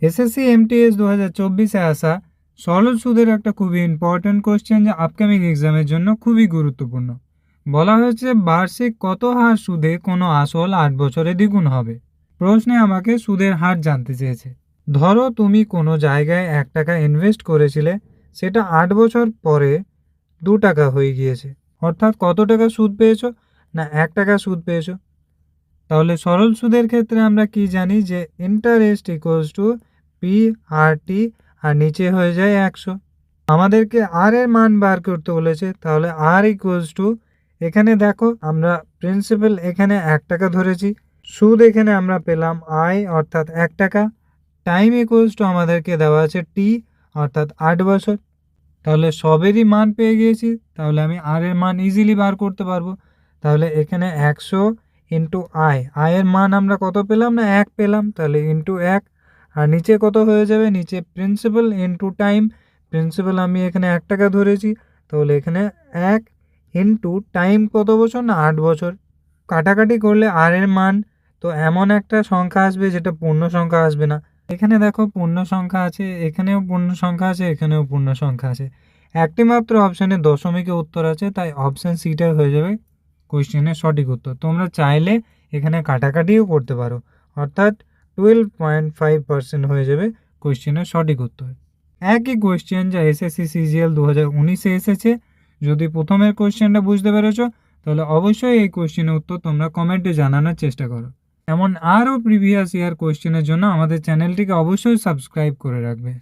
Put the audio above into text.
SSC MTS 2024-এ আসা সরল সুদের একটা খুবই ইম্পর্ট্যান্ট কোশ্চেন, যা আপকামিং এক্সামের জন্য খুবই গুরুত্বপূর্ণ। বলা হয়েছে বার্ষিক কত হার সুদে কোনো আসল 8 বছরে দ্বিগুণ হবে। প্রশ্নে আমাকে সুদের হার জানতে চেয়েছে। ধরো তুমি কোনো জায়গায় 1 টাকা ইনভেস্ট করেছিলে, সেটা 8 বছর পরে 2 টাকা হয়ে গিয়েছে। অর্থাৎ কত টাকা সুদ পেয়েছো? না 1 টাকা সুদ পেয়েছো। তাহলে সরল সুদের ক্ষেত্রে আমরা কি জানি যে interest equals to P R টি, আর নিচে হয়ে যায় 100। আমাদেরকে আর এর মান বার করতে বলেছে, তাহলে আর ইকুয়ালস টু, এখানে দেখো আমরা প্রিন্সিপাল এখানে 1 টাকা ধরেছি, সুদ এখানে আমরা পেলাম আই অর্থাৎ 1 টাকা, টাইম ইকুয়ালস টু আমাদেরকে দেওয়া আছে টি অর্থাৎ 8 বছর। তাহলে সবেরই মান পেয়ে গিয়েছি, তাহলে আমি আর এর মান ইজিলি বার করতে পারবো। তাহলে এখানে 100 ইন্টু আয়ের মান আমরা কত পেলাম? না 1 পেলাম, তাহলে ইন্টু 1। আর নিচে কত হয়ে যাবে? নিচে প্রিন্সিপাল ইন্টু টাইম, প্রিন্সিপাল আমি এখানে 1 টাকা ধরেছি, তাহলে এখানে 1 ইন্টু টাইম কত বছর? না 8 বছর। কাটাকাটি করলে আর এর মান তো এমন একটা সংখ্যা আসবে যেটা পূর্ণ সংখ্যা আসবে না। এখানে দেখো পূর্ণ সংখ্যা আছে, এখানেও পূর্ণ সংখ্যা আছে, এখানেও পূর্ণ সংখ্যা আছে, একটি মাত্র অপশানে দশমিকে উত্তর আছে, তাই অপশান সিটাই হয়ে যাবে কোয়েশ্চেনের সঠিক উত্তর। তোমরা চাইলে এখানে কাটাকাটিও করতে পারো, অর্থাৎ 12.5% হয়ে যাবে কোয়েশ্চেনের সঠিক উত্তর। একই কোয়েশ্চেন যা এসএসসি সিজিএল 2019-এ এসেছে। যদি প্রথমের কোয়েশ্চেনটা বুঝতে পেরেছো, তাহলে অবশ্যই এই কোয়েশ্চেনের উত্তর তোমরা কমেন্টে জানানোর চেষ্টা করো। এমন আরও প্রিভিয়াস ইয়ার কোয়েশ্চেনের জন্য আমাদের চ্যানেলটিকে অবশ্যই সাবস্ক্রাইব করে রাখবে।